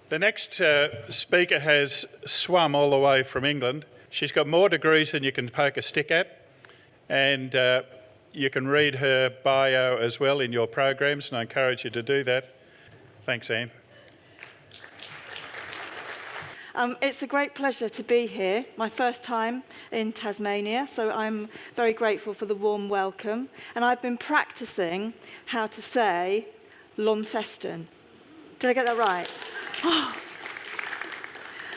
The next speaker has swum all the way from England. She's got more degrees than you can poke a stick at, and you can read her bio as well in your programs, and I encourage you to do that. Thanks, Anne. It's a great pleasure to be here, my first time in Tasmania, so I'm very grateful for the warm welcome. And I've been practicing how to say Launceston. Did I get that right?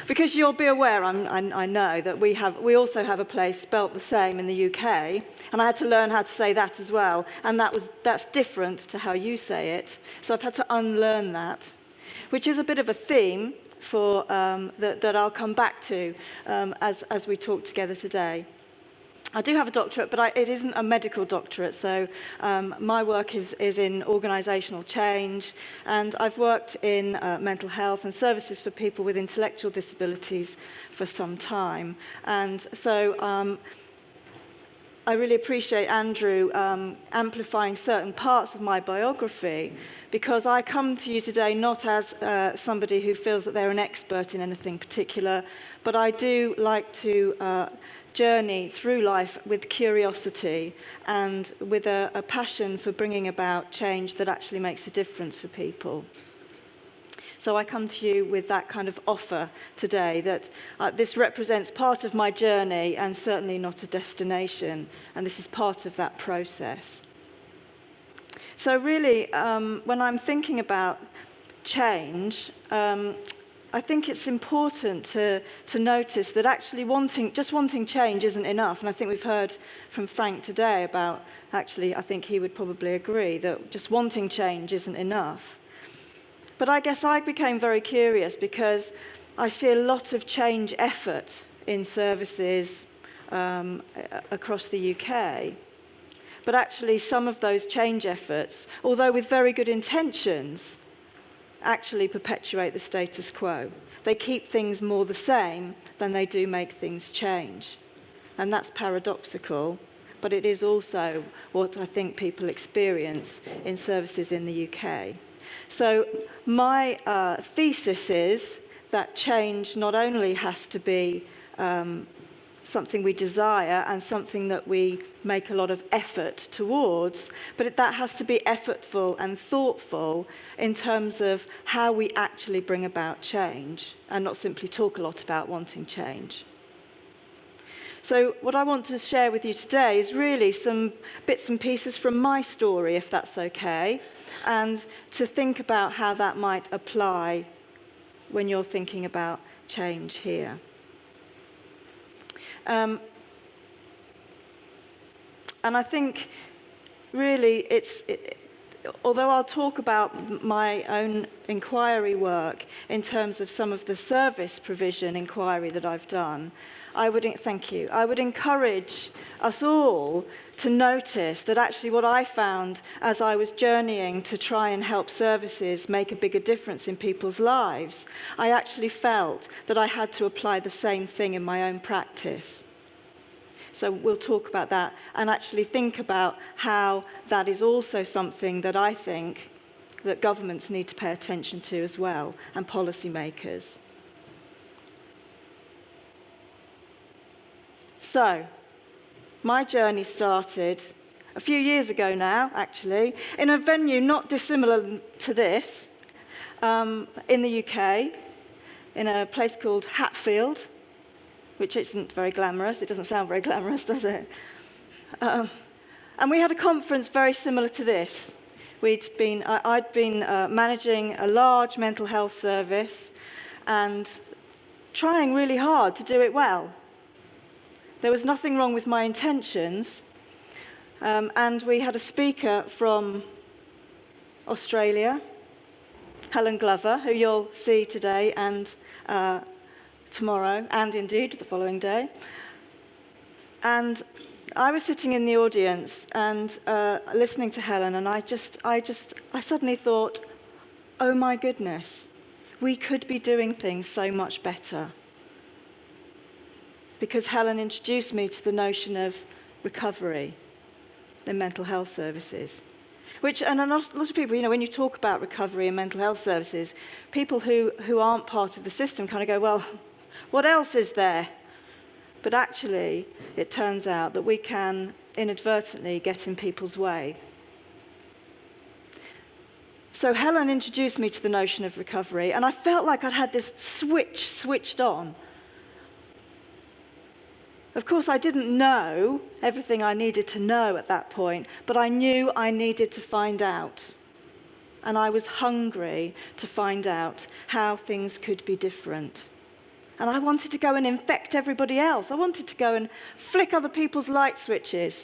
Because you'll be aware, I know, that we also have a place spelt the same in the UK, and I had to learn how to say that as well, and that's different to how you say it, so I've had to unlearn that, which is a bit of a theme for that I'll come back to as we talk together today. I do have a doctorate, but it isn't a medical doctorate, so my work is in organisational change, and I've worked in mental health and services for people with intellectual disabilities for some time. And so I really appreciate Andrew amplifying certain parts of my biography, because I come to you today not as somebody who feels that they're an expert in anything particular, but I do like to journey through life with curiosity and with a passion for bringing about change that actually makes a difference for people. So I come to you with that kind of offer today, that this represents part of my journey and certainly not a destination, and this is part of that process. So really, when I'm thinking about change, I think it's important to notice that actually just wanting change isn't enough. And I think we've heard from Frank today about, actually, I think he would probably agree that just wanting change isn't enough. But I guess I became very curious because I see a lot of change effort in services across the UK. But actually some of those change efforts, although with very good intentions, actually perpetuate the status quo. They keep things more the same than they do make things change. And that's paradoxical, but it is also what I think people experience in services in the UK. So my thesis is that change not only has to be something we desire and something that we make a lot of effort towards, but that has to be effortful and thoughtful in terms of how we actually bring about change and not simply talk a lot about wanting change. So what I want to share with you today is really some bits and pieces from my story, if that's okay, and to think about how that might apply when you're thinking about change here. And I think really although I'll talk about my own inquiry work in terms of some of the service provision inquiry that I've done, I would encourage us all to notice that actually what I found as I was journeying to try and help services make a bigger difference in people's lives, I actually felt that I had to apply the same thing in my own practice. So we'll talk about that and actually think about how that is also something that I think that governments need to pay attention to as well, and policymakers. So, my journey started a few years ago now, actually, in a venue not dissimilar to this, in the UK, in a place called Hatfield, which isn't very glamorous. It doesn't sound very glamorous, does it? And we had a conference very similar to this. I'd been managing a large mental health service and trying really hard to do it well. There was nothing wrong with my intentions, and we had a speaker from Australia, Helen Glover, who you'll see today and tomorrow, and indeed the following day. And I was sitting in the audience and listening to Helen, and I suddenly thought, oh my goodness, we could be doing things so much better. Because Helen introduced me to the notion of recovery in mental health services. And a lot of people, you know, when you talk about recovery and mental health services, people who aren't part of the system kind of go, well, what else is there? But actually, it turns out that we can inadvertently get in people's way. So Helen introduced me to the notion of recovery, and I felt like I'd had this switched on. Of course, I didn't know everything I needed to know at that point, but I knew I needed to find out. And I was hungry to find out how things could be different. And I wanted to go and infect everybody else. I wanted to go and flick other people's light switches.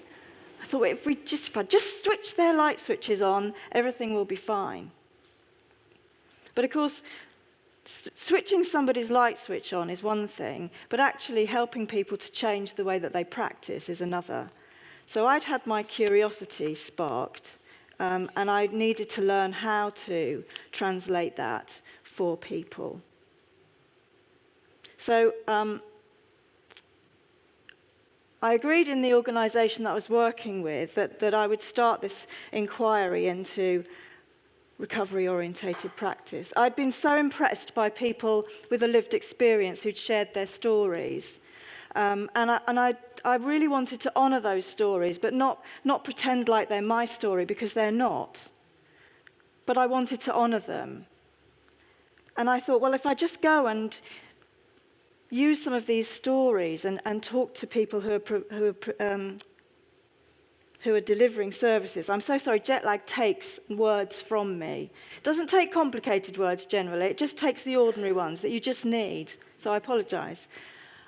I thought, if I just switch their light switches on, everything will be fine. But of course, switching somebody's light switch on is one thing, but actually helping people to change the way that they practice is another. So I'd had my curiosity sparked, and I needed to learn how to translate that for people. So I agreed in the organisation that I was working with that I would start this inquiry into recovery-orientated practice. I'd been so impressed by people with a lived experience who'd shared their stories. And I really wanted to honour those stories, but not pretend like they're my story, because they're not. But I wanted to honour them. And I thought, well, if I just go and use some of these stories and talk to people who are delivering services. I'm so sorry, jet lag takes words from me. It doesn't take complicated words generally, it just takes the ordinary ones that you just need. So I apologise.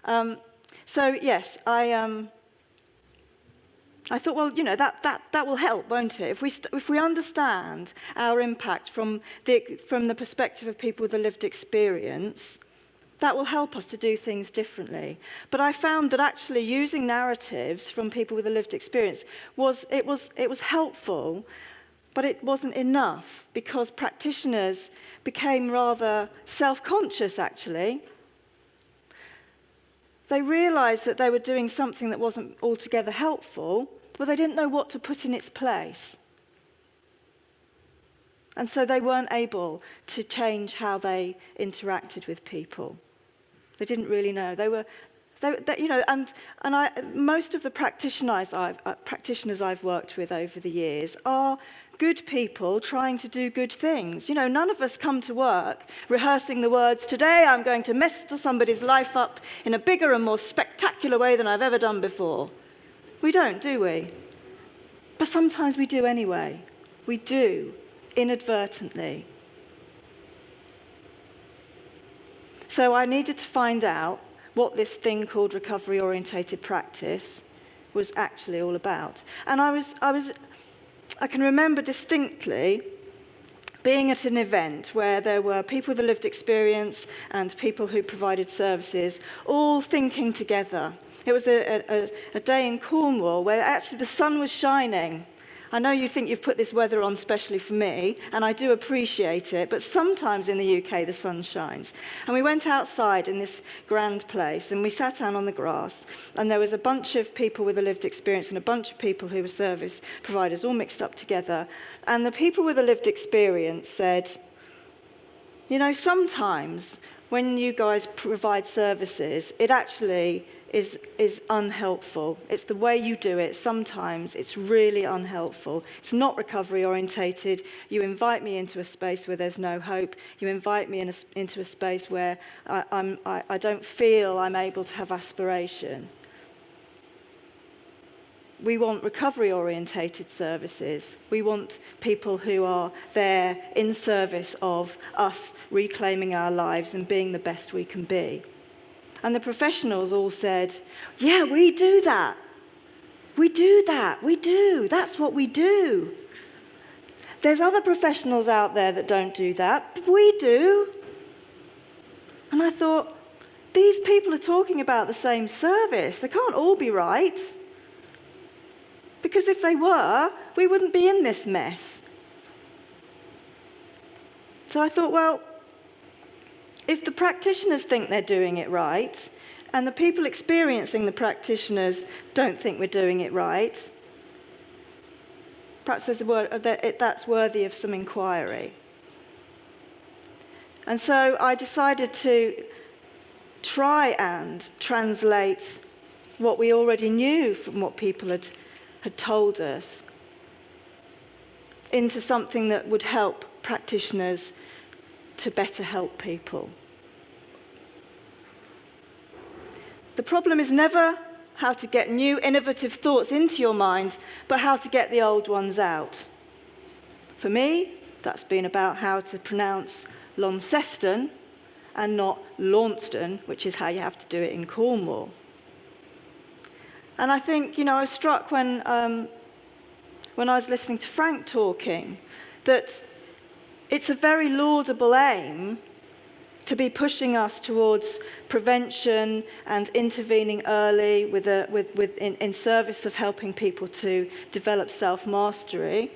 So yes, I thought, well, you know, that will help, won't it? If we understand our impact from the perspective of people with a lived experience, that will help us to do things differently. But I found that actually using narratives from people with a lived experience was helpful, but it wasn't enough, because practitioners became rather self-conscious, actually. They realised that they were doing something that wasn't altogether helpful, but they didn't know what to put in its place. And so they weren't able to change how they interacted with people. They didn't really know. You know, most of the practitioners I've worked with over the years are good people trying to do good things. You know, none of us come to work rehearsing the words, today I'm going to mess somebody's life up in a bigger and more spectacular way than I've ever done before. We don't, do we? But sometimes we do anyway. We do, inadvertently. So I needed to find out what this thing called recovery-orientated practice was actually all about. And I can remember distinctly being at an event where there were people with a lived experience and people who provided services all thinking together. It was a day in Cornwall where actually the sun was shining. I know you think you've put this weather on specially for me, and I do appreciate it, but sometimes in the UK the sun shines. And we went outside in this grand place, and we sat down on the grass, and there was a bunch of people with a lived experience and a bunch of people who were service providers all mixed up together. And the people with a lived experience said, you know, sometimes when you guys provide services, it actually is unhelpful. It's the way you do it. Sometimes it's really unhelpful. It's not recovery orientated. You invite me into a space where there's no hope. You invite me into a space where I don't feel I'm able to have aspiration. We want recovery orientated services. We want people who are there in service of us reclaiming our lives and being the best we can be. And the professionals all said, yeah, we do that. We do that. We do. That's what we do. There's other professionals out there that don't do that, but we do. And I thought, these people are talking about the same service. They can't all be right. Because if they were, we wouldn't be in this mess. So I thought, well, if the practitioners think they're doing it right, and the people experiencing the practitioners don't think we're doing it right, perhaps there's a word that's worthy of some inquiry. And so I decided to try and translate what we already knew from what people had told us into something that would help practitioners to better help people. The problem is never how to get new, innovative thoughts into your mind, but how to get the old ones out. For me, that's been about how to pronounce Launceston and not Launceston, which is how you have to do it in Cornwall. And I think, I was struck when I was listening to Frank talking, that it's a very laudable aim to be pushing us towards prevention and intervening early in service of helping people to develop self-mastery.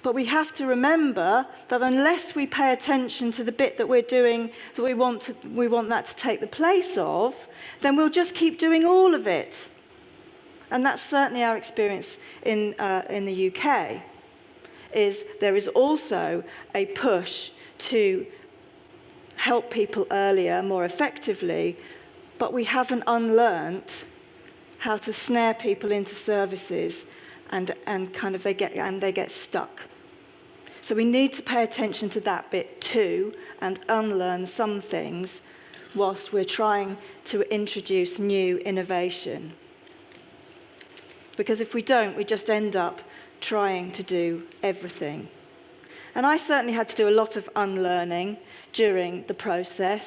But we have to remember that unless we pay attention to the bit that we're doing that we want that to take the place of, then we'll just keep doing all of it. And that's certainly our experience in the UK, is there is also a push to help people earlier, more effectively, but we haven't unlearnt how to snare people into services and kind of they get stuck. So we need to pay attention to that bit too and unlearn some things whilst we're trying to introduce new innovation. Because if we don't, we just end up trying to do everything. And I certainly had to do a lot of unlearning during the process,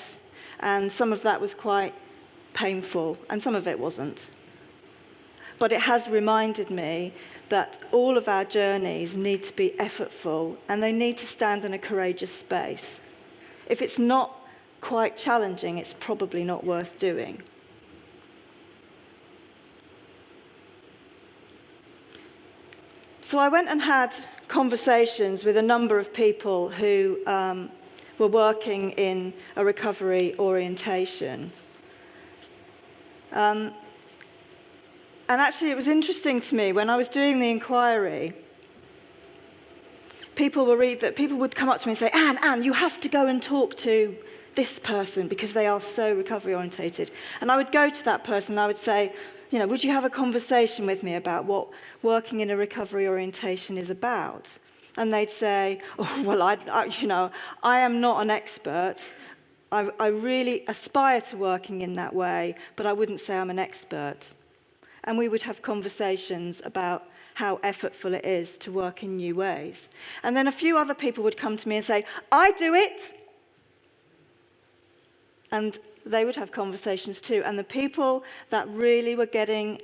and some of that was quite painful, and some of it wasn't. But it has reminded me that all of our journeys need to be effortful, and they need to stand in a courageous space. If it's not quite challenging, it's probably not worth doing. So I went and had conversations with a number of people who were working in a recovery orientation. And actually, it was interesting to me when I was doing the inquiry. People would come up to me and say, Anne, you have to go and talk to this person because they are so recovery orientated. And I would go to that person and I would say, would you have a conversation with me about what working in a recovery orientation is about? And they'd say, oh, well, I am not an expert. I really aspire to working in that way, but I wouldn't say I'm an expert. And we would have conversations about how effortful it is to work in new ways. And then a few other people would come to me and say, I do it. And they would have conversations too. And the people that really were getting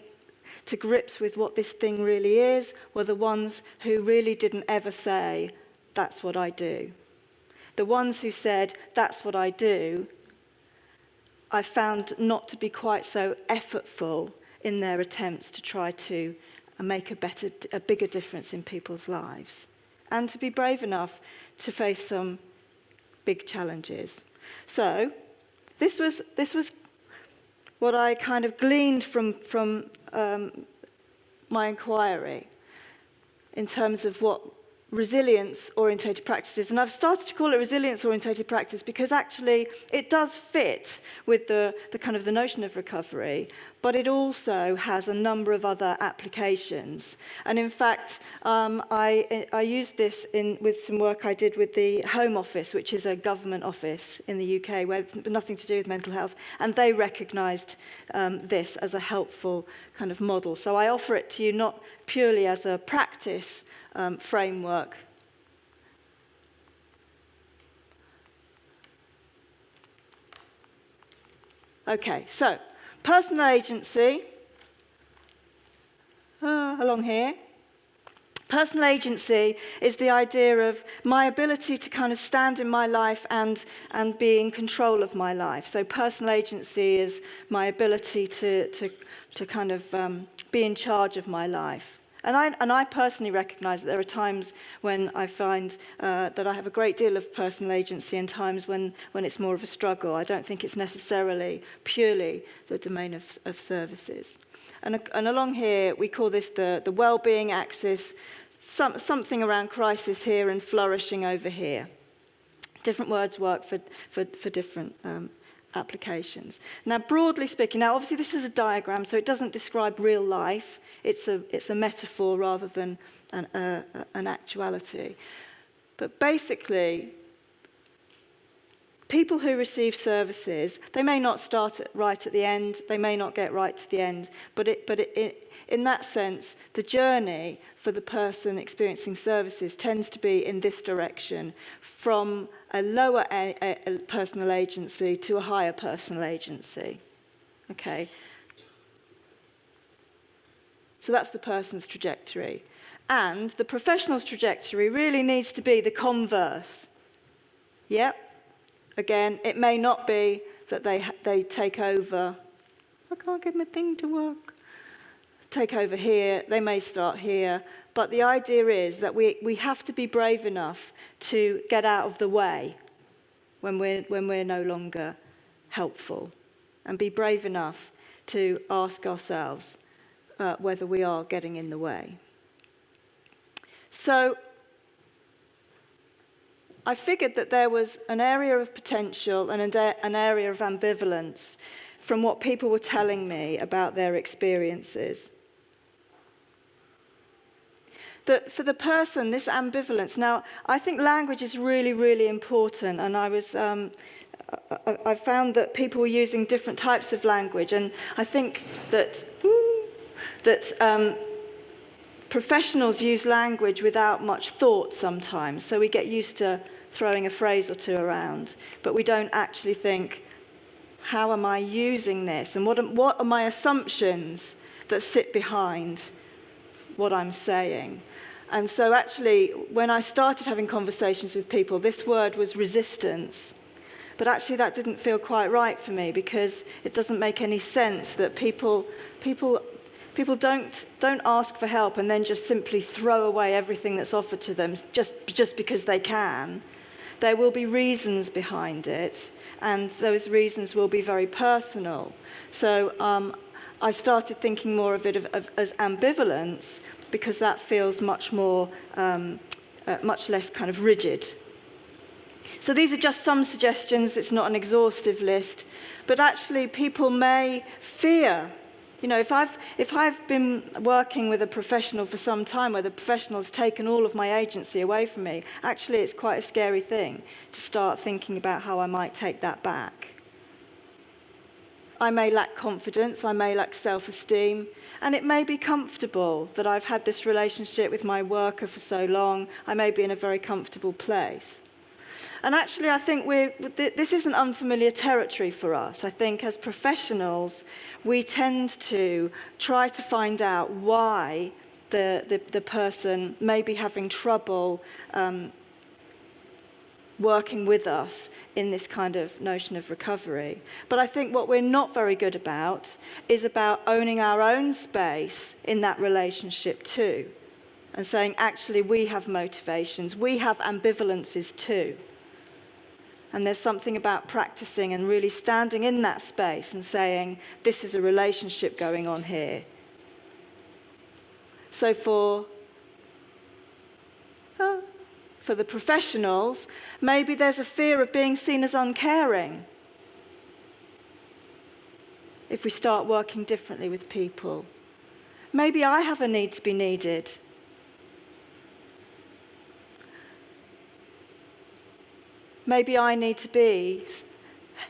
to grips with what this thing really is were the ones who really didn't ever say, that's what I do. The ones who said, that's what I do, I found not to be quite so effortful in their attempts to try to make a bigger difference in people's lives, and to be brave enough to face some big challenges. So this was what I kind of gleaned from my inquiry in terms of what resilience-orientated practice is. And I've started to call it resilience-orientated practice because actually it does fit with the kind of the notion of recovery, but it also has a number of other applications. And in fact, I used this with some work I did with the Home Office, which is a government office in the UK where it's nothing to do with mental health, and they recognised this as a helpful kind of model. So I offer it to you not purely as a practice framework. Okay, so personal agency, along here. Personal agency is the idea of my ability to kind of stand in my life and be in control of my life. So personal agency is my ability to kind of be in charge of my life. And I personally recognise that there are times when I find that I have a great deal of personal agency and times when it's more of a struggle. I don't think it's necessarily purely the domain of services. And along here, we call this the well-being axis. something around crisis here and flourishing over here. Different words work for different applications. Now, broadly speaking, now obviously this is a diagram, so it doesn't describe real life. It's a metaphor rather than an actuality. But basically, people who receive services, they may not start right at the end, they may not get right to the end, but in that sense, the journey for the person experiencing services tends to be in this direction, from a lower personal agency to a higher personal agency. Okay. So that's the person's trajectory. And the professional's trajectory really needs to be the converse. Yep. Again, it may not be that they take over. I can't get my thing to work. Take over here. They may start here. But the idea is that we have to be brave enough to get out of the way when we're no longer helpful, and be brave enough to ask ourselves whether we are getting in the way. So I figured that there was an area of potential and an area of ambivalence from what people were telling me about their experiences. That for the person, this ambivalence, now I think language is really, really important, and I found that people were using different types of language, and I think that professionals use language without much thought sometimes, so we get used to throwing a phrase or two around, but we don't actually think, how am I using this, and what are my assumptions that sit behind what I'm saying? And so actually, when I started having conversations with people, this word was resistance. But actually that didn't feel quite right for me, because it doesn't make any sense that people don't ask for help and then just simply throw away everything that's offered to them just because they can. There will be reasons behind it, and those reasons will be very personal. So I started thinking more of it as ambivalence, because that feels much more, much less kind of rigid. So these are just some suggestions. It's not an exhaustive list, but actually people may fear. You know, if I've been working with a professional for some time where the professional's taken all of my agency away from me, actually it's quite a scary thing to start thinking about how I might take that back. I may lack confidence, I may lack self-esteem, and it may be comfortable that I've had this relationship with my worker for so long. I may be in a very comfortable place. And actually, I think this isn't unfamiliar territory for us. I think as professionals, we tend to try to find out why the person may be having trouble working with us in this kind of notion of recovery. But I think what we're not very good about is about owning our own space in that relationship too, and saying, actually, we have motivations, we have ambivalences too. And there's something about practicing and really standing in that space and saying, this is a relationship going on here. So for the professionals, maybe there's a fear of being seen as uncaring if we start working differently with people. Maybe I have a need to be needed. Maybe I need to be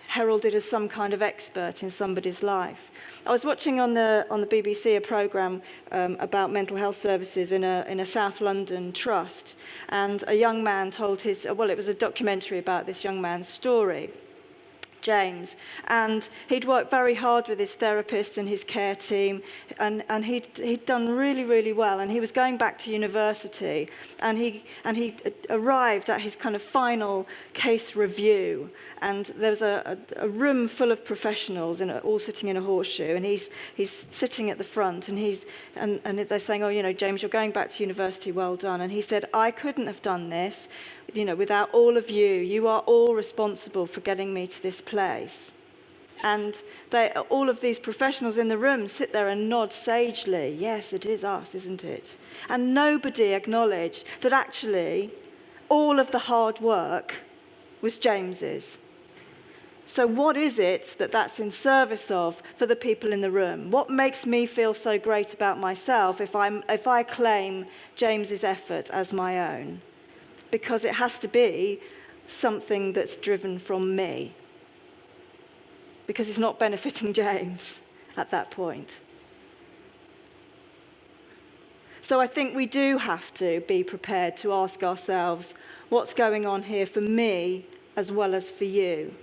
heralded as some kind of expert in somebody's life. I was watching on the BBC a programme about mental health services in a South London trust, and a young man told it was a documentary about this young man's story, James, and he'd worked very hard with his therapist and his care team, and he'd done really, really well, and he was going back to university, and he arrived at his kind of final case review, and there was a room full of professionals all sitting in a horseshoe, and he's sitting at the front, and they're saying, oh, you know, James, you're going back to university, well done. And he said, I couldn't have done this, you know, without all of you. You are all responsible for getting me to this place. And all of these professionals in the room sit there and nod sagely. Yes, it is us, isn't it? And nobody acknowledged that actually all of the hard work was James's. So what is it that's in service of for the people in the room? What makes me feel so great about myself if I claim James's effort as my own? Because it has to be something that's driven from me. Because it's not benefiting James at that point. So I think we do have to be prepared to ask ourselves, what's going on here for me as well as for you?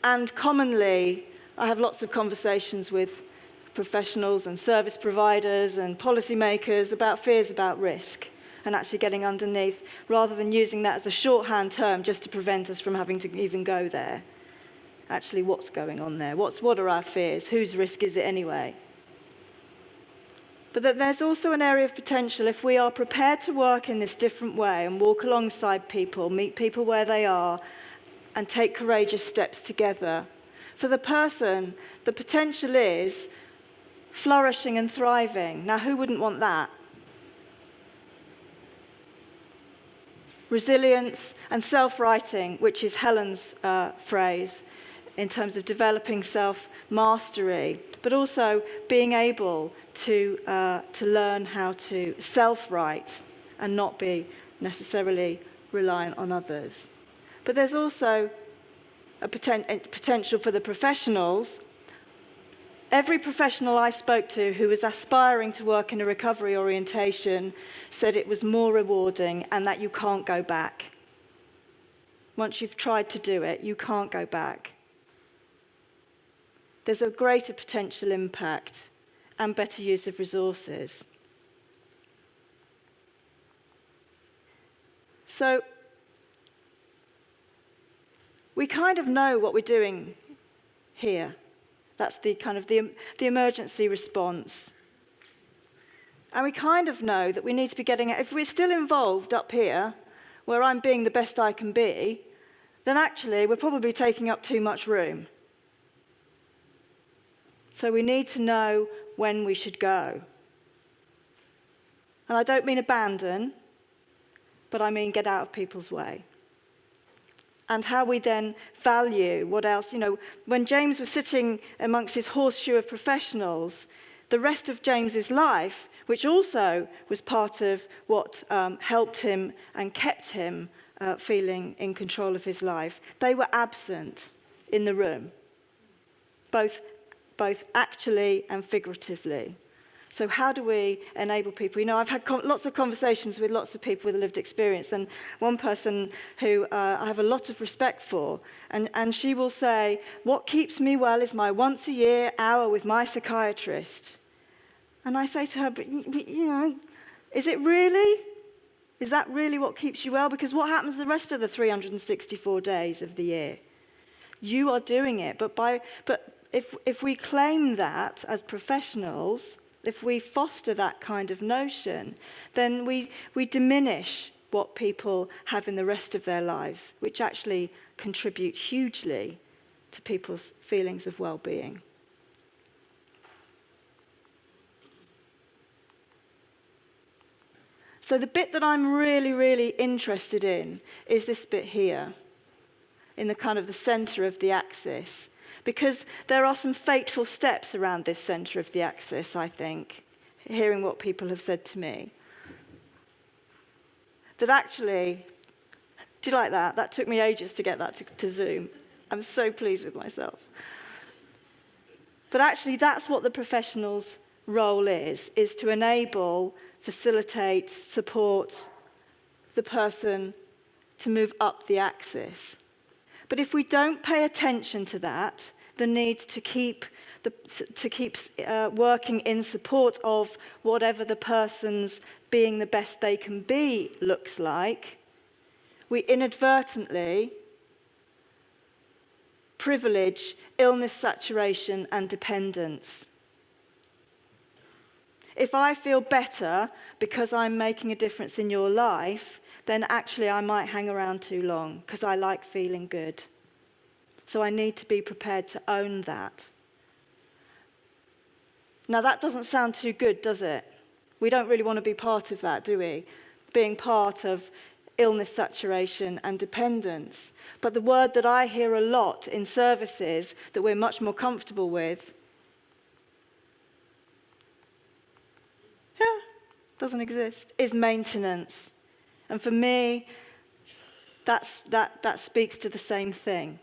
And commonly, I have lots of conversations with professionals and service providers and policymakers about fears about risk and actually getting underneath, rather than using that as a shorthand term just to prevent us from having to even go there. Actually, what's going on there? What are our fears? Whose risk is it anyway? But that there's also an area of potential if we are prepared to work in this different way and walk alongside people, meet people where they are, and take courageous steps together. For the person, the potential is flourishing and thriving. Now, who wouldn't want that? Resilience and self-writing, which is Helen's phrase, in terms of developing self-mastery, but also being able to learn how to self-write and not be necessarily reliant on others. But there's also a potential for the professionals. Every professional I spoke to who was aspiring to work in a recovery orientation said it was more rewarding and that you can't go back. Once you've tried to do it, you can't go back. There's a greater potential impact and better use of resources. So we kind of know what we're doing here. That's the kind of the emergency response. And we kind of know that we need to be getting, if we're still involved up here, where I'm being the best I can be, then actually we're probably taking up too much room. So we need to know when we should go. And I don't mean abandon, but I mean get out of people's way. And how we then value what else. When James was sitting amongst his horseshoe of professionals, the rest of James's life, which also was part of what helped him and kept him feeling in control of his life, they were absent in the room, both actually and figuratively. So how do we enable people? I've had lots of conversations with lots of people with lived experience, and one person who I have a lot of respect for, and she will say, what keeps me well is my once-a-year hour with my psychiatrist. And I say to her, but is it really? Is that really what keeps you well? Because what happens the rest of the 364 days of the year? You are doing it, but if we claim that as professionals, if we foster that kind of notion, then we diminish what people have in the rest of their lives, which actually contribute hugely to people's feelings of well-being. So the bit that I'm really, really interested in is this bit here, in the kind of the center of the axis. Because there are some fateful steps around this centre of the axis, I think, hearing what people have said to me. That actually, do you like that? That took me ages to get that to Zoom. I'm so pleased with myself. But actually, that's what the professional's role is to enable, facilitate, support the person to move up the axis. But if we don't pay attention to that, the need to keep working in support of whatever the person's being the best they can be looks like, we inadvertently privilege illness saturation and dependence. If I feel better because I'm making a difference in your life, then actually I might hang around too long because I like feeling good. So I need to be prepared to own that. Now, that doesn't sound too good, does it? We don't really want to be part of that, do we? Being part of illness saturation and dependence. But the word that I hear a lot in services that we're much more comfortable with, doesn't exist, is maintenance. And for me, that speaks to the same thing.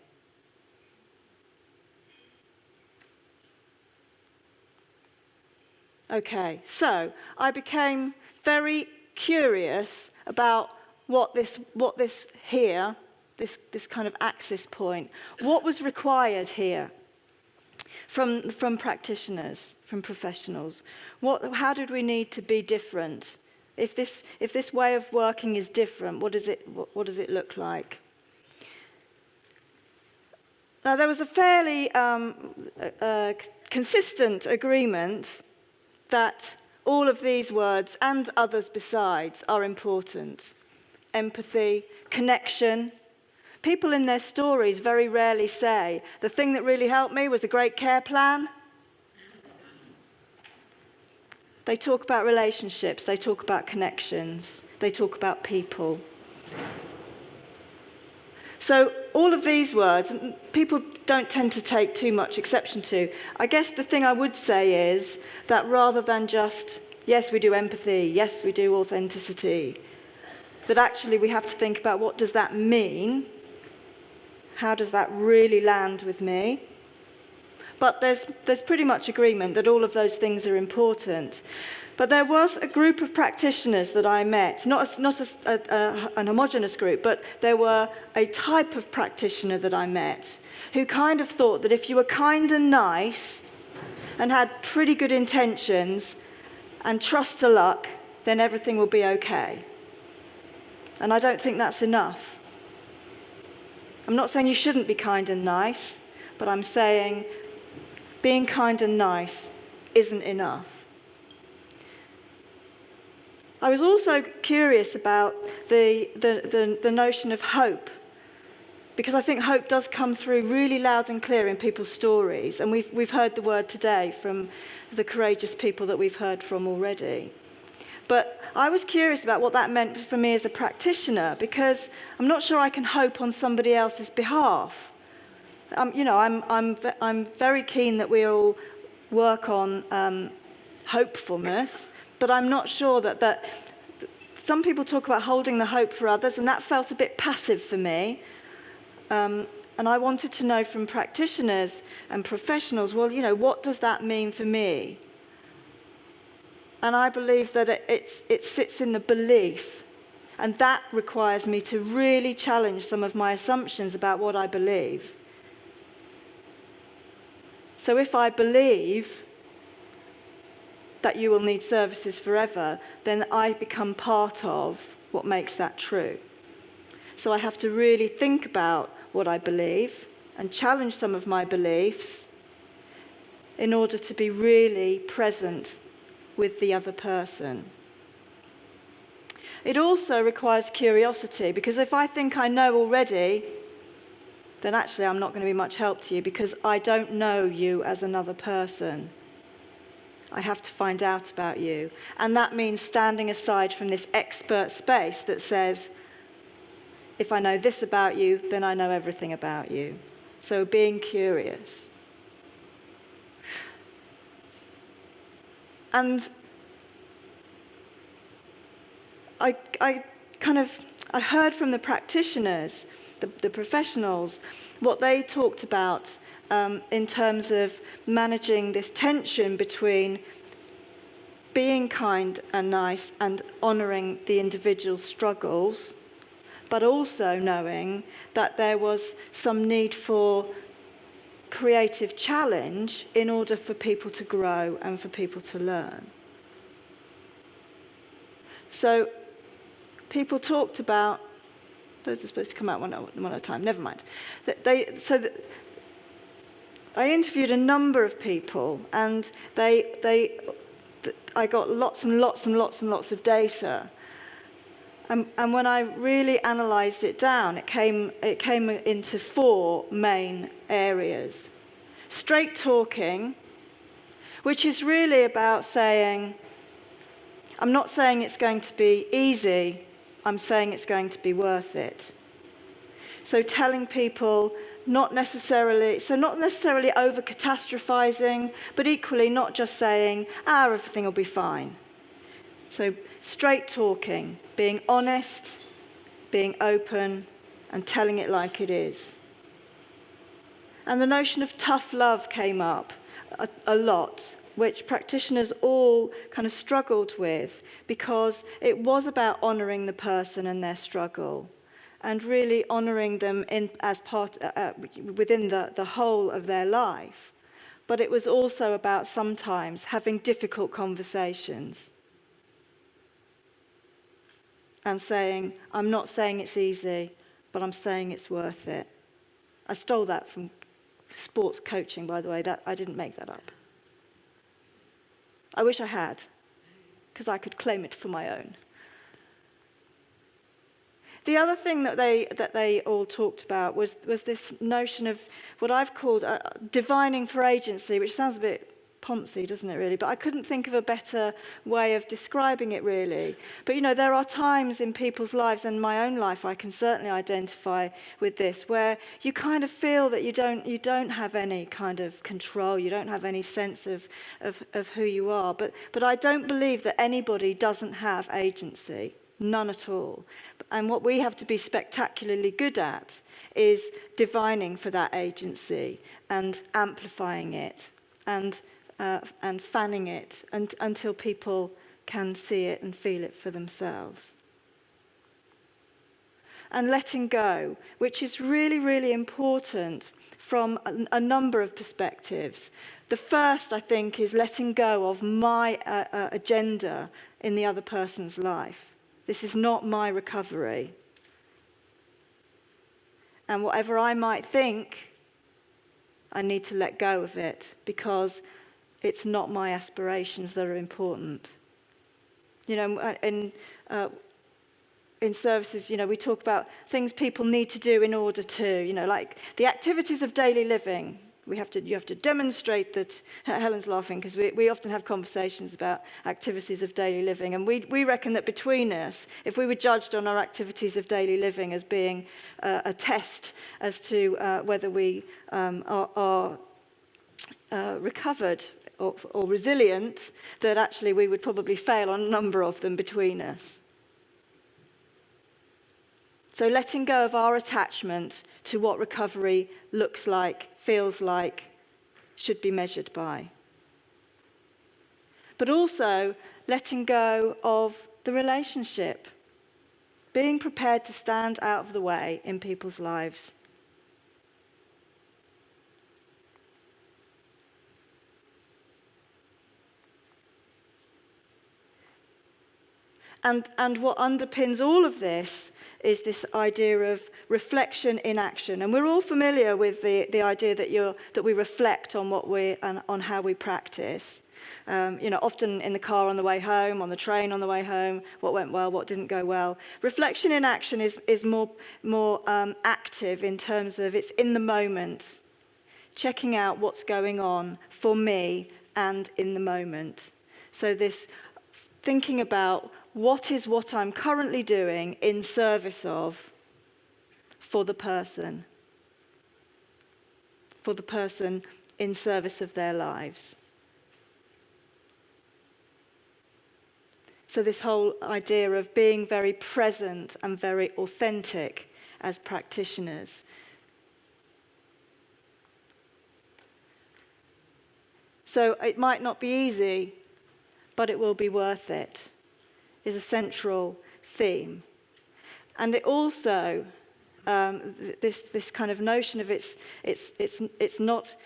Okay, so I became very curious about what this kind of axis point, what was required here from practitioners, from professionals. How did we need to be different? If this way of working is different, what does it look like? Now, there was a fairly consistent agreement that all of these words and others besides are important. Empathy, connection. People in their stories very rarely say, the thing that really helped me was a great care plan. They talk about relationships, they talk about connections, they talk about people. So all of these words, people don't tend to take too much exception to. I guess the thing I would say is that rather than just, yes, we do empathy, yes, we do authenticity, that actually we have to think about what does that mean? How does that really land with me? But there's pretty much agreement that all of those things are important. But there was a group of practitioners that I met, not an homogenous group, but there were a type of practitioner that I met who kind of thought that if you were kind and nice and had pretty good intentions and trust to luck, then everything will be okay. And I don't think that's enough. I'm not saying you shouldn't be kind and nice, but I'm saying being kind and nice isn't enough. I was also curious about the notion of hope, because I think hope does come through really loud and clear in people's stories, and we've heard the word today from the courageous people that we've heard from already. But I was curious about what that meant for me as a practitioner, because I'm not sure I can hope on somebody else's behalf. I'm very keen that we all work on hopefulness, but I'm not sure that some people talk about holding the hope for others, and that felt a bit passive for me. And I wanted to know from practitioners and professionals, well, what does that mean for me? And I believe that it sits in the belief, and that requires me to really challenge some of my assumptions about what I believe. So if I believe that you will need services forever, then I become part of what makes that true. So I have to really think about what I believe and challenge some of my beliefs in order to be really present with the other person. It also requires curiosity, because if I think I know already, then actually I'm not going to be much help to you, because I don't know you as another person. I have to find out about you. And that means standing aside from this expert space that says, if I know this about you, then I know everything about you. So being curious. And I heard from the practitioners, the professionals, what they talked about in terms of managing this tension between being kind and nice and honouring the individual's struggles, but also knowing that there was some need for creative challenge in order for people to grow and for people to learn. So people talked about, those are supposed to come out one at a time, never mind. I interviewed a number of people, and I got lots and lots and lots and lots of data. And when I really analysed it down, it came into 4 main areas. Straight talking, which is really about saying, I'm not saying it's going to be easy, I'm saying it's going to be worth it. So telling people not necessarily over catastrophizing, but equally not just saying, everything will be fine. So straight talking, being honest, being open, and telling it like it is. And the notion of tough love came up a lot, which practitioners all kind of struggled with, because it was about honouring the person and their struggle, and really honouring them as part within the whole of their life. But it was also about sometimes having difficult conversations and saying, I'm not saying it's easy, but I'm saying it's worth it. I stole that from sports coaching, by the way. I didn't make that up. I wish I had, because I could claim it for my own. The other thing that they all talked about was this notion of what I've called divining for agency, which sounds a bit poncy, doesn't it, really? But I couldn't think of a better way of describing it, really. But, there are times in people's lives, and my own life, I can certainly identify with this, where you kind of feel that you don't have any kind of control, you don't have any sense of who you are. But I don't believe that anybody doesn't have agency. None at all. And what we have to be spectacularly good at is divining for that agency and amplifying it and fanning it until people can see it and feel it for themselves. And letting go, which is really, really important from a number of perspectives. The first, I think, is letting go of my agenda in the other person's life. This is not my recovery. And whatever I might think, I need to let go of it, because it's not my aspirations that are important. In services, we talk about things people need to do in order to, like the activities of daily living. You have to demonstrate that. Helen's laughing because we often have conversations about activities of daily living, and we reckon that between us, if we were judged on our activities of daily living as being a test as to whether we are recovered or resilient, that actually we would probably fail on a number of them between us. So letting go of our attachment to what recovery looks like, feels like, should be measured by. But also letting go of the relationship, being prepared to stand out of the way in people's lives. And what underpins all of this is this idea of reflection in action. And we're all familiar with the idea that we reflect on on how we practice. Often in the car on the way home, on the train on the way home, what went well, what didn't go well. Reflection in action is more active in terms of it's in the moment, checking out what's going on for me and in the moment. So this thinking about what I'm currently doing in service of for the person in service of their lives. So this whole idea of being very present and very authentic as practitioners. So it might not be easy, but it will be worth it, is a central theme. And it also, this kind of notion of it's not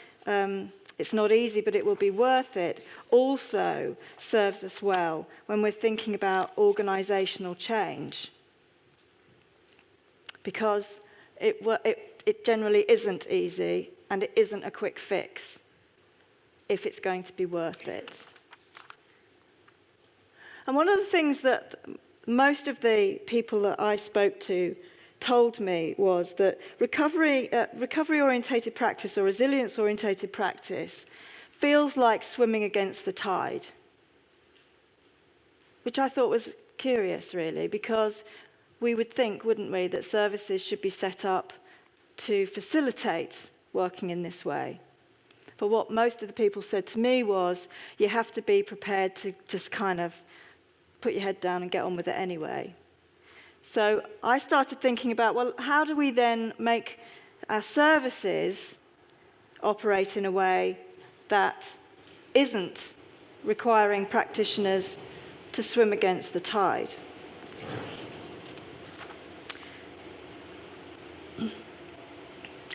easy, but it will be worth it, also serves us well when we're thinking about organisational change. Because it generally isn't easy, and it isn't a quick fix if it's going to be worth it. And one of the things that most of the people that I spoke to told me was that recovery-orientated practice or resilience-orientated practice feels like swimming against the tide, which I thought was curious, really, because we would think, wouldn't we, that services should be set up to facilitate working in this way. But what most of the people said to me was, you have to be prepared to just kind of put your head down and get on with it anyway. So I started thinking about, well, how do we then make our services operate in a way that isn't requiring practitioners to swim against the tide?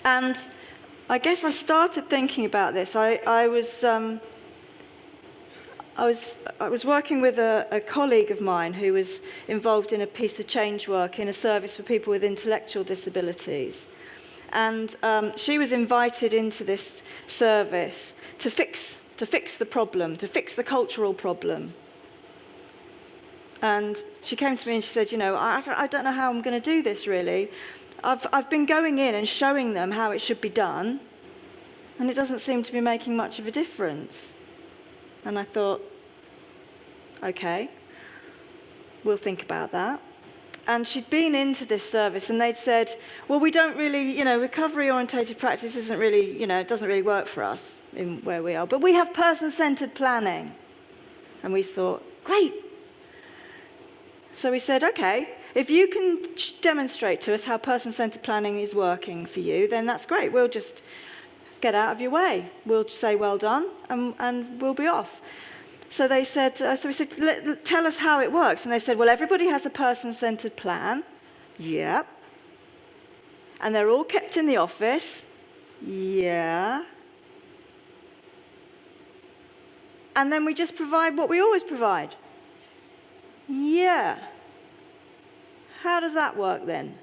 And I guess I started thinking about this. I was working with a colleague of mine who was involved in a piece of change work in a service for people with intellectual disabilities. And she was invited into this service to fix the problem, to fix the cultural problem. And she came to me and she said, I don't know how I'm going to do this, really. I've been going in and showing them how it should be done, and it doesn't seem to be making much of a difference. And I thought, okay, we'll think about that. And she'd been into this service, and they'd said, well, we don't really, recovery-orientated practice isn't really, it doesn't really work for us in where we are. But we have person-centered planning. And we thought, great. So we said, okay, if you can demonstrate to us how person-centered planning is working for you, then that's great. We'll just get out of your way. We'll say well done, and we'll be off. So they said, we said, tell us how it works. And they said, well, everybody has a person-centered plan. Yep. And they're all kept in the office. Yeah. And then we just provide what we always provide. Yeah. How does that work then?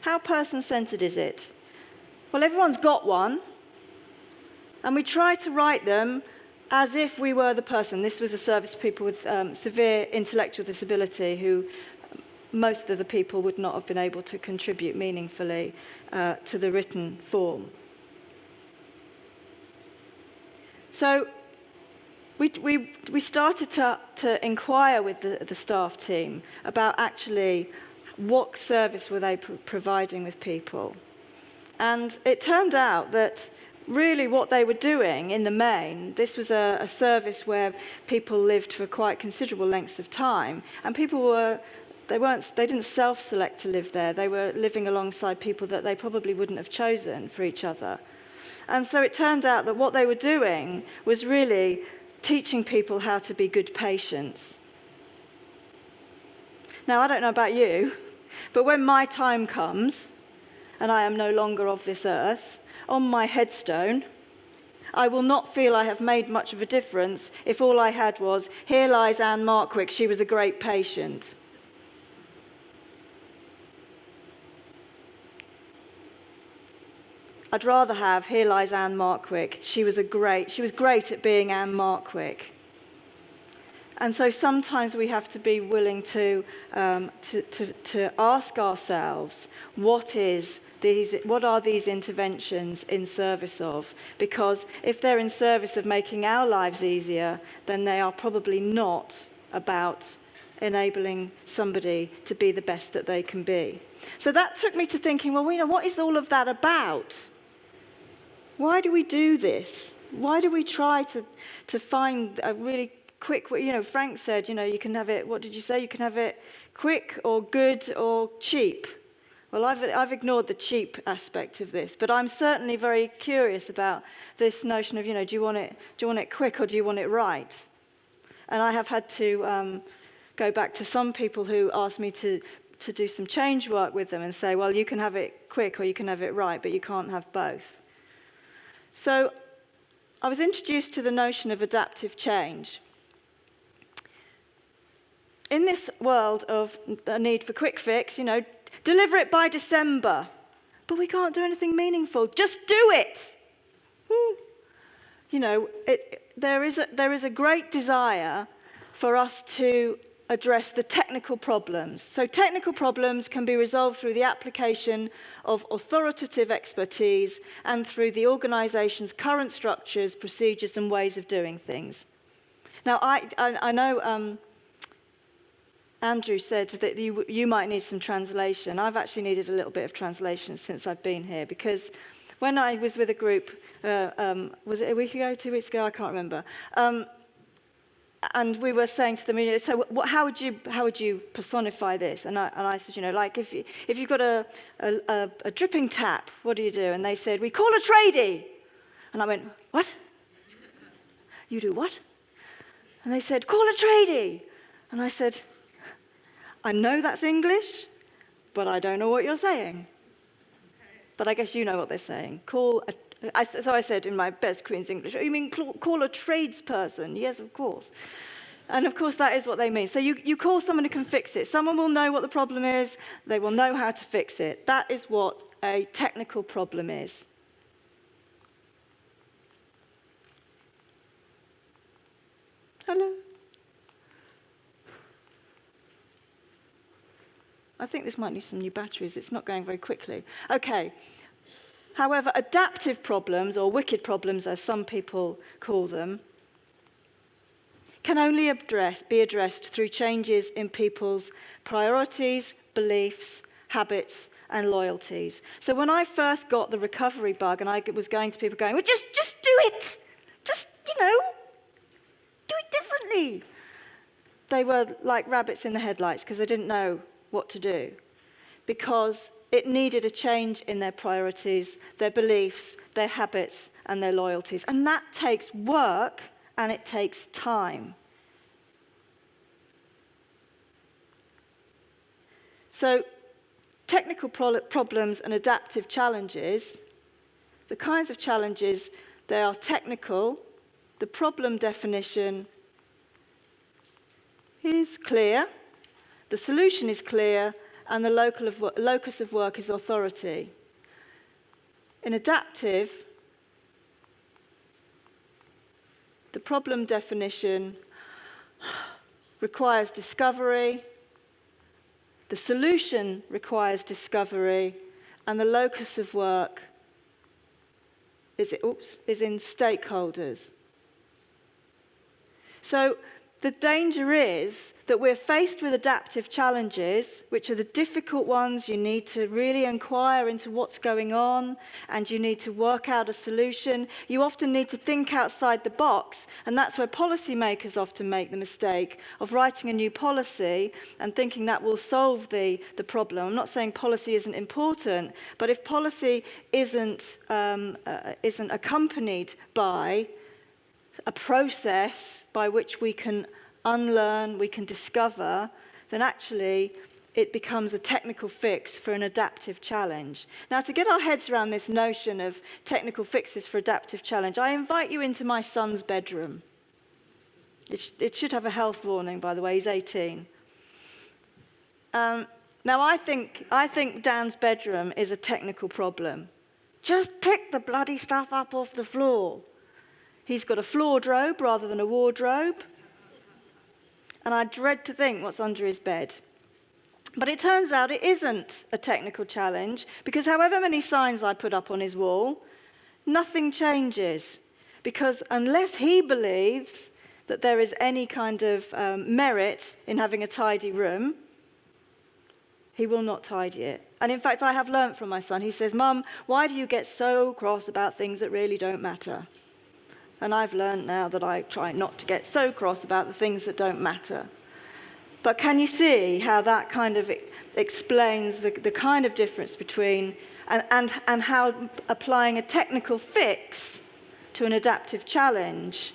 How person-centered is it? Well, everyone's got one. And we try to write them as if we were the person. This was a service for people with severe intellectual disability who most of the people would not have been able to contribute meaningfully to the written form. So we started to inquire with the staff team about actually what service were they providing with people. And it turned out that really what they were doing in the main, this was a service where people lived for quite considerable lengths of time, and people they didn't self-select to live there. They were living alongside people that they probably wouldn't have chosen for each other. And so it turned out that what they were doing was really teaching people how to be good patients. Now, I don't know about you, but when my time comes, and I am no longer of this earth, on my headstone, I will not feel I have made much of a difference if all I had was, here lies Anne Markwick, she was a great patient. I'd rather have, here lies Anne Markwick, she was great at being Anne Markwick. And so sometimes we have to be willing to ask ourselves, what are these interventions in service of? Because if they're in service of making our lives easier, then they are probably not about enabling somebody to be the best that they can be. So that took me to thinking, well, what is all of that about? Why do we do this? Why do we try to find a really quick, Frank said, you can have it, what did you say? You can have it quick or good or cheap. Well, I've ignored the cheap aspect of this, but I'm certainly very curious about this notion of, do you want it quick or do you want it right? And I have had to go back to some people who asked me to do some change work with them and say, well, you can have it quick or you can have it right, but you can't have both. So I was introduced to the notion of adaptive change. In this world of the need for quick fix, deliver it by December. But we can't do anything meaningful. Just do it. There is a great desire for us to address the technical problems. So technical problems can be resolved through the application of authoritative expertise and through the organisation's current structures, procedures and ways of doing things. Now, I know Andrew said that you might need some translation. I've actually needed a little bit of translation since I've been here, because when I was with a group, was it a week ago, 2 weeks ago? I can't remember. And we were saying to them, so how would you personify this? And I said, like if you've got a dripping tap, what do you do? And they said, we call a tradie. And I went, what? You do what? And they said, call a tradie. And I said, I know that's English, but I don't know what you're saying. But I guess you know what they're saying. So I said in my best Queen's English, oh, you mean call a tradesperson? Yes, of course. And of course, that is what they mean. So you call someone who can fix it. Someone will know what the problem is. They will know how to fix it. That is what a technical problem is. Hello. I think this might need some new batteries. It's not going very quickly. Okay. However, adaptive problems, or wicked problems as some people call them, can only be addressed through changes in people's priorities, beliefs, habits, and loyalties. So when I first got the recovery bug and I was going to people going, well, just do it. Just, do it differently. They were like rabbits in the headlights because they didn't know what to do, because it needed a change in their priorities, their beliefs, their habits, and their loyalties. And that takes work and it takes time. So technical problems and adaptive challenges, the kinds of challenges, they are technical, the problem definition is clear, the solution is clear, and the locus of work is authority. In adaptive, the problem definition requires discovery, the solution requires discovery, and the locus of work is in stakeholders. So the danger is that we're faced with adaptive challenges, which are the difficult ones. You need to really inquire into what's going on, and you need to work out a solution. You often need to think outside the box, and that's where policymakers often make the mistake of writing a new policy and thinking that will solve the problem. I'm not saying policy isn't important, but if policy isn't accompanied by a process by which we can unlearn, we can discover, then actually it becomes a technical fix for an adaptive challenge. Now, to get our heads around this notion of technical fixes for adaptive challenge, I invite you into my son's bedroom. It should have a health warning, by the way, he's 18. Now, I think Dan's bedroom is a technical problem. Just pick the bloody stuff up off the floor. He's got a floordrobe rather than a wardrobe. And I dread to think what's under his bed. But it turns out it isn't a technical challenge, because however many signs I put up on his wall, nothing changes. Because unless he believes that there is any kind of merit in having a tidy room, he will not tidy it. And in fact, I have learnt from my son. He says, Mum, why do you get so cross about things that really don't matter? And I've learned now that I try not to get so cross about the things that don't matter. But can you see how that kind of explains the kind of difference between, and how applying a technical fix to an adaptive challenge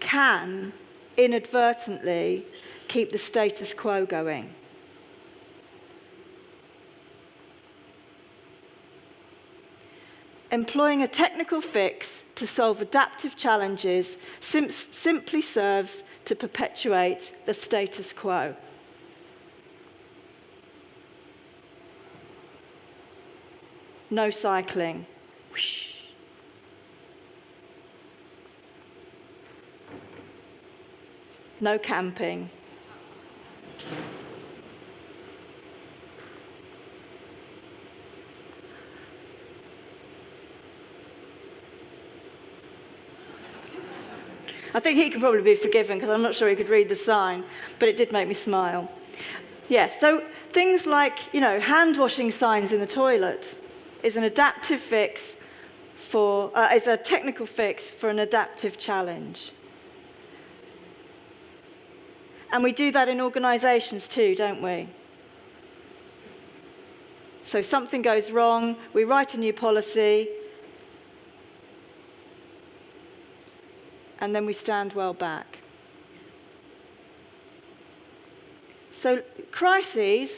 can inadvertently keep the status quo going? Employing a technical fix to solve adaptive challenges simply serves to perpetuate the status quo. No cycling. Whoosh. No camping. I think he can probably be forgiven because I'm not sure he could read the sign, but it did make me smile. Yeah, so things like, hand washing signs in the toilet is an adaptive fix is a technical fix for an adaptive challenge. And we do that in organisations too, don't we? So something goes wrong, we write a new policy, and then we stand well back. So crises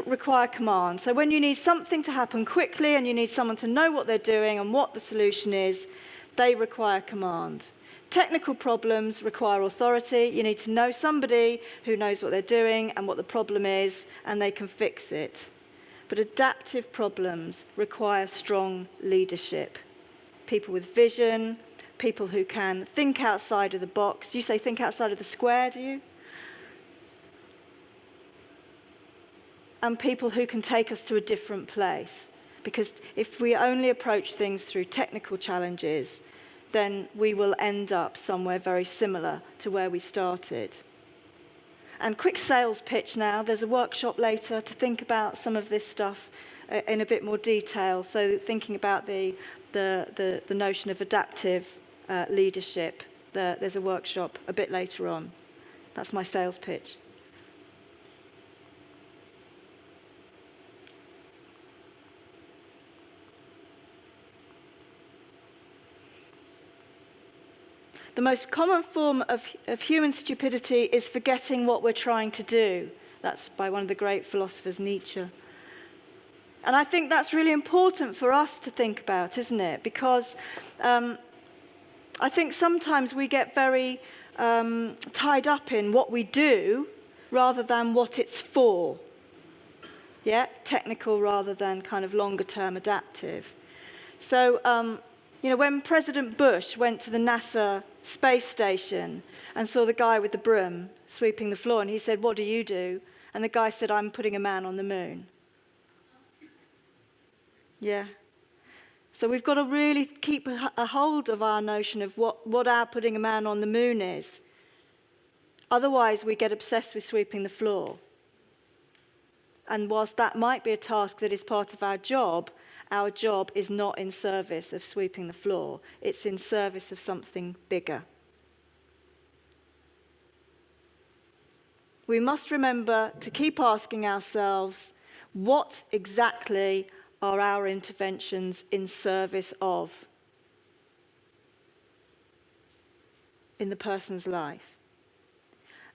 require command. So when you need something to happen quickly and you need someone to know what they're doing and what the solution is, they require command. Technical problems require authority. You need to know somebody who knows what they're doing and what the problem is, and they can fix it. But adaptive problems require strong leadership. People with vision, people who can think outside of the box. Do you say think outside of the square, do you? And people who can take us to a different place. Because if we only approach things through technical challenges, then we will end up somewhere very similar to where we started. And quick sales pitch now. There's a workshop later to think about some of this stuff in a bit more detail. So thinking about the notion of adaptive leadership. There's a workshop a bit later on. That's my sales pitch. The most common form of human stupidity is forgetting what we're trying to do. That's by one of the great philosophers, Nietzsche. And I think that's really important for us to think about, isn't it? Because I think sometimes we get very tied up in what we do rather than what it's for. Yeah, technical rather than kind of longer-term adaptive. So, when President Bush went to the NASA space station and saw the guy with the broom sweeping the floor, and he said, "What do you do?" And the guy said, "I'm putting a man on the moon." Yeah. So we've got to really keep a hold of our notion of what our putting a man on the moon is. Otherwise, we get obsessed with sweeping the floor. And whilst that might be a task that is part of our job is not in service of sweeping the floor. It's in service of something bigger. We must remember to keep asking ourselves, what exactly are our interventions in service of in the person's life?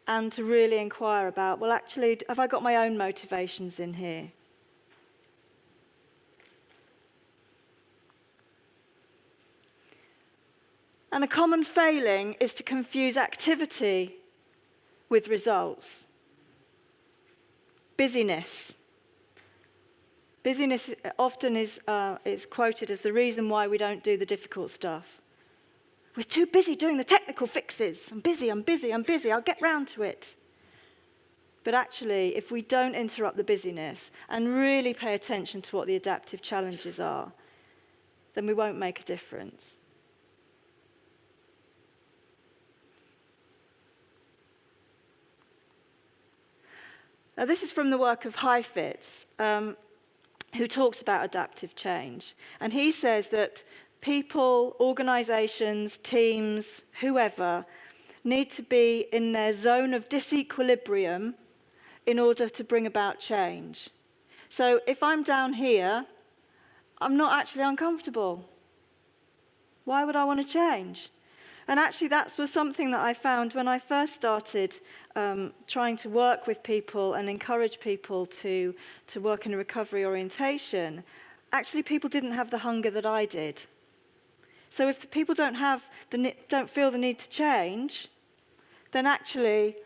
And to really inquire about, well, actually, have I got my own motivations in here? And a common failing is to confuse activity with results. Busyness. Busyness often is quoted as the reason why we don't do the difficult stuff. We're too busy doing the technical fixes. I'm busy, I'll get round to it. But actually, if we don't interrupt the busyness and really pay attention to what the adaptive challenges are, then we won't make a difference. Now, this is from the work of Heifetz, who talks about adaptive change. And he says that people, organisations, teams, whoever, need to be in their zone of disequilibrium in order to bring about change. So if I'm down here, I'm not actually uncomfortable. Why would I want to change? And actually that was something that I found when I first started trying to work with people and encourage people to work in a recovery orientation. Actually, people didn't have the hunger that I did. So if the people don't feel the need to change, then actually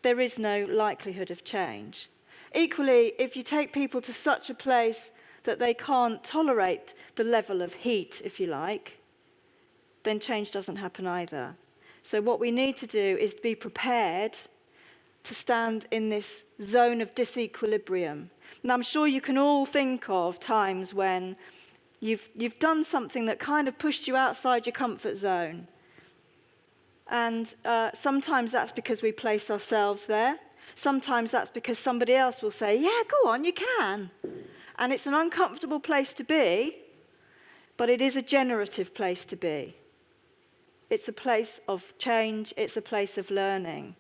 there is no likelihood of change. Equally, if you take people to such a place that they can't tolerate the level of heat, if you like, then change doesn't happen either. So what we need to do is be prepared to stand in this zone of disequilibrium. And I'm sure you can all think of times when you've done something that kind of pushed you outside your comfort zone. And sometimes that's because we place ourselves there. Sometimes that's because somebody else will say, yeah, go on, you can. And it's an uncomfortable place to be, but it is a generative place to be. It's a place of change. It's a place of learning.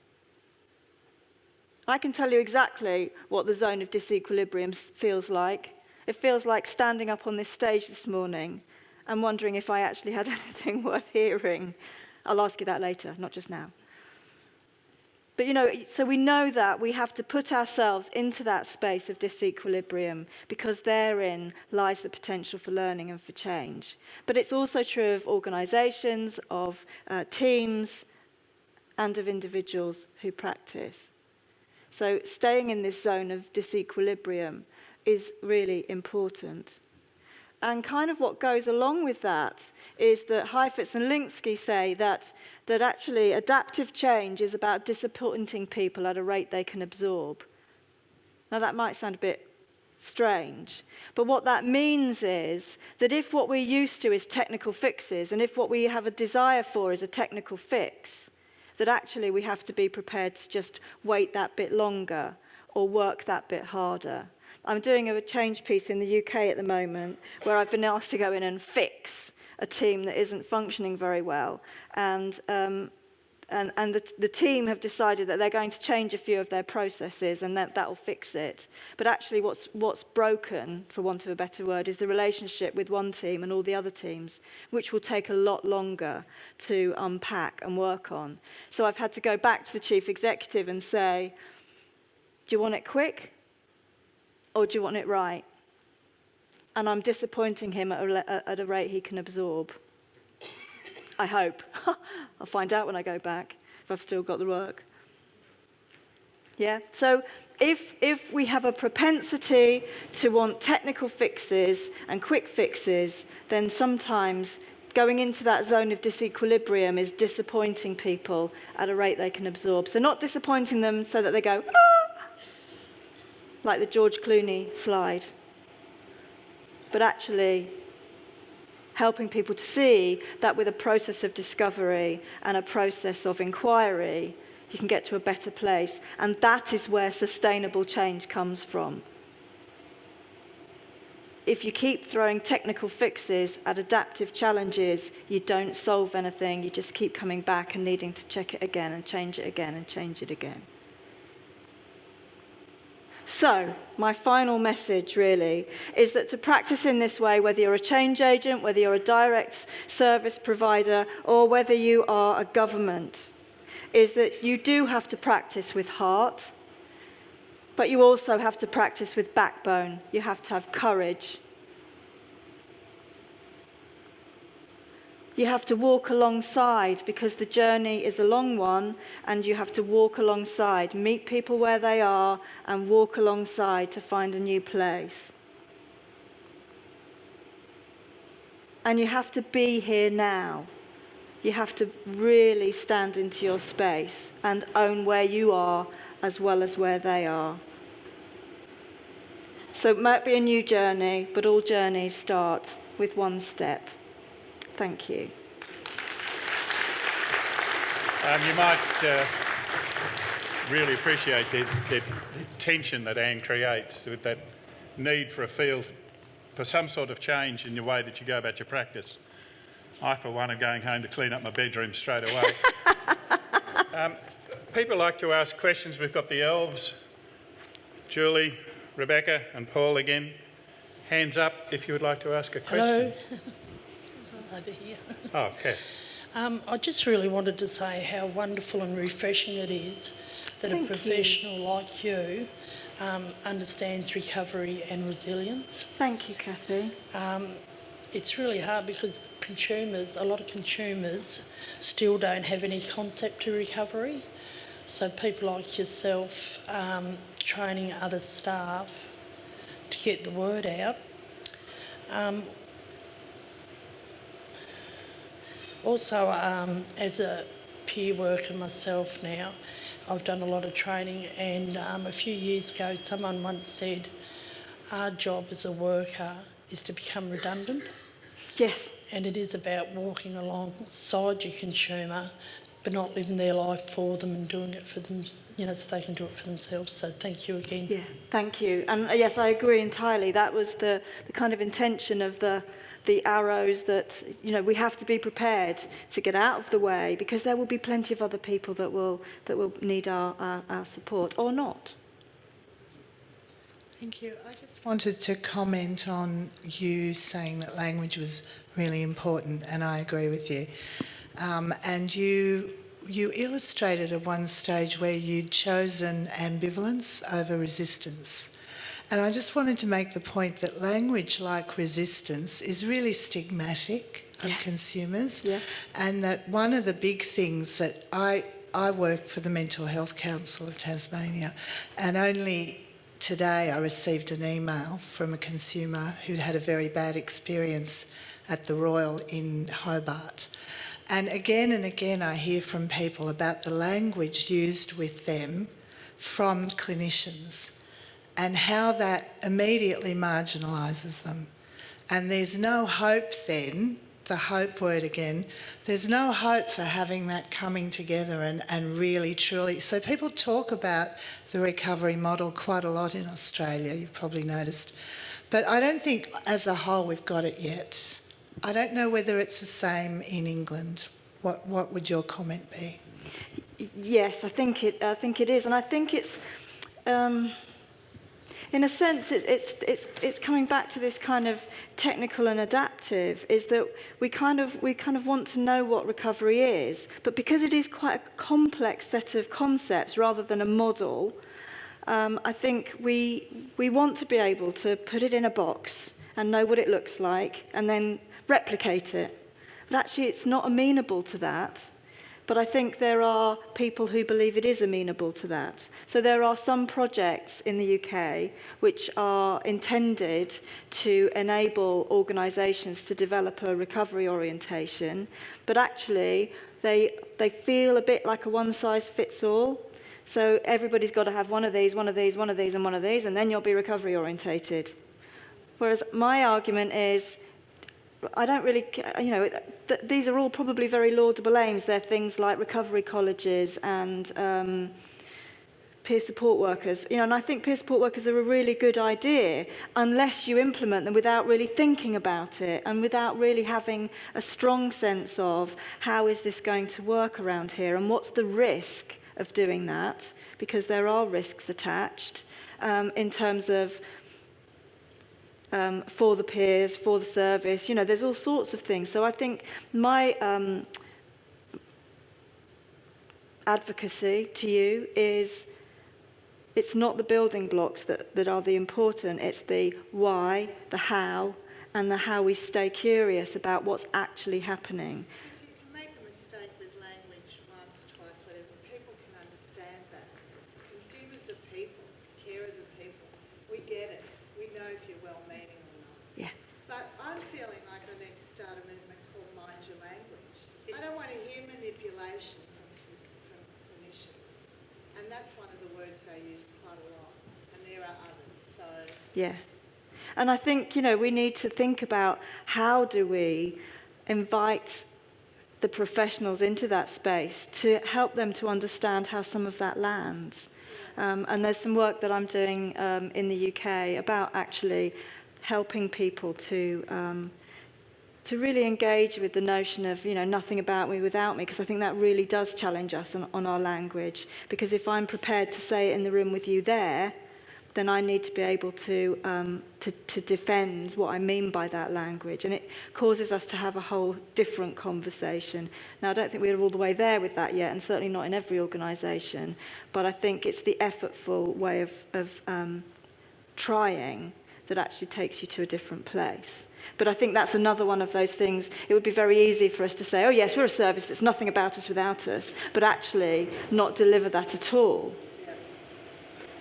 I can tell you exactly what the zone of disequilibrium feels like. It feels like standing up on this stage this morning and wondering if I actually had anything worth hearing. I'll ask you that later, not just now. But so we know that we have to put ourselves into that space of disequilibrium because therein lies the potential for learning and for change. But it's also true of organisations, of teams, and of individuals who practice. So staying in this zone of disequilibrium is really important. And kind of what goes along with that is that Heifetz and Linsky say that actually adaptive change is about disappointing people at a rate they can absorb. Now that might sound a bit strange, but what that means is that if what we're used to is technical fixes, and if what we have a desire for is a technical fix, that actually we have to be prepared to just wait that bit longer or work that bit harder. I'm doing a change piece in the UK at the moment where I've been asked to go in and fix a team that isn't functioning very well. And the team have decided that they're going to change a few of their processes and that will fix it. But actually what's broken, for want of a better word, is the relationship with one team and all the other teams, which will take a lot longer to unpack and work on. So I've had to go back to the chief executive and say, do you want it quick or do you want it right? And I'm disappointing him at a rate he can absorb. I hope. I'll find out when I go back if I've still got the work. Yeah? So if we have a propensity to want technical fixes and quick fixes, then sometimes going into that zone of disequilibrium is disappointing people at a rate they can absorb. So not disappointing them so that they go, ah! Like the George Clooney slide, but actually helping people to see that with a process of discovery and a process of inquiry, you can get to a better place. And that is where sustainable change comes from. If you keep throwing technical fixes at adaptive challenges, you don't solve anything. You just keep coming back and needing to check it again and change it again and change it again. So, my final message really is that to practice in this way, whether you're a change agent, whether you're a direct service provider, or whether you are a government, is that you do have to practice with heart, but you also have to practice with backbone. You have to have courage. You have to walk alongside because the journey is a long one, and you have to walk alongside, meet people where they are and walk alongside to find a new place. And you have to be here now. You have to really stand into your space and own where you are as well as where they are. So it might be a new journey, but all journeys start with one step. Thank you. You might really appreciate the tension that Anne creates with that need for a field for some sort of change in the way that you go about your practice. I, for one, am going home to clean up my bedroom straight away. People like to ask questions. We've got the elves, Julie, Rebecca and Paul again. Hands up if you would like to ask a question. Hello. Over here. Oh, okay. I just really wanted to say how wonderful and refreshing it is that a professional like you understands recovery and resilience. Thank you, Kathy. It's really hard because a lot of consumers still don't have any concept of recovery. So people like yourself training other staff to get the word out. Also, as a peer worker myself now, I've done a lot of training, and a few years ago someone once said, our job as a worker is to become redundant. Yes. And it is about walking alongside your consumer but not living their life for them and doing it for them, you know, so they can do it for themselves. So thank you again. Yeah, thank you. And yes, I agree entirely. That was the kind of intention of the arrows, that, you know, we have to be prepared to get out of the way, because there will be plenty of other people that will need our support, or not. Thank you. I just wanted to comment on you saying that language was really important, and I agree with you. And you illustrated at one stage where you'd chosen ambivalence over resistance. And I just wanted to make the point that language like resistance is really stigmatic of consumers, and that one of the big things that I work for the Mental Health Council of Tasmania, and only today I received an email from a consumer who'd had a very bad experience at the Royal in Hobart. And again I hear from people about the language used with them from clinicians and how that immediately marginalises them. And there's no hope then, the hope word again, there's no hope for having that coming together and really truly... So people talk about the recovery model quite a lot in Australia, you've probably noticed. But I don't think as a whole we've got it yet. I don't know whether it's the same in England. What would your comment be? Yes, I think it is, and I think it's, in a sense, it's coming back to this kind of technical and adaptive. Is that we kind of want to know what recovery is, but because it is quite a complex set of concepts rather than a model, I think we want to be able to put it in a box and know what it looks like, and then replicate it. But actually it's not amenable to that. But I think there are people who believe it is amenable to that. So there are some projects in the UK which are intended to enable organisations to develop a recovery orientation, but actually they feel a bit like a one-size-fits-all. So everybody's got to have one of these, one of these, one of these, and one of these, and then you'll be recovery orientated. Whereas my argument is, I don't really, you know, these are all probably very laudable aims. They're things like recovery colleges and peer support workers. You know, and I think peer support workers are a really good idea unless you implement them without really thinking about it and without really having a strong sense of how is this going to work around here and what's the risk of doing that, because there are risks attached in terms of for the peers, for the service, you know, there's all sorts of things. So I think my advocacy to you is, it's not the building blocks that are the important, it's the why, the how, and the how we stay curious about what's actually happening. You can make a mistake with language once, twice, whatever. People can understand that. Consumers are people, carers are people. We get it. We know if you're well-meaning or not. Yeah. But I'm feeling like I need to start a movement called Mind Your Language. I don't want to hear manipulation from clinicians. And that's one of the words they use quite a lot. And there are others. So Yeah. And I think, you know, we need to think about how do we invite the professionals into that space to help them to understand how some of that lands. And there's some work that I'm doing in the UK about actually helping people to really engage with the notion of, you know, nothing about me without me, because I think that really does challenge us on our language. Because if I'm prepared to say it in the room with you there, then I need to be able to defend what I mean by that language. And it causes us to have a whole different conversation. Now, I don't think we're all the way there with that yet, and certainly not in every organisation. But I think it's the effortful way of trying that actually takes you to a different place. But I think that's another one of those things. It would be very easy for us to say, oh yes, we're a service, it's nothing about us without us, but actually not deliver that at all.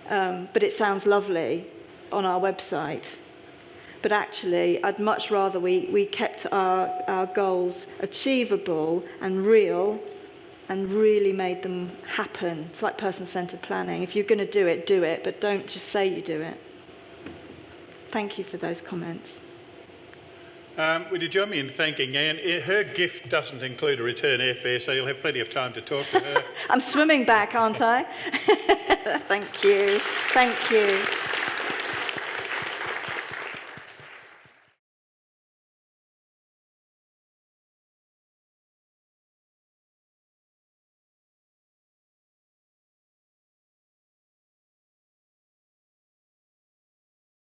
But it sounds lovely on our website. But actually, I'd much rather we kept our goals achievable and real and really made them happen. It's like person-centred planning. If you're going to do it, but don't just say you do it. Thank you for those comments. Would you join me in thanking Anne? Her gift doesn't include a return airfare, so you'll have plenty of time to talk to her. I'm swimming back, aren't I? Thank you. Thank you.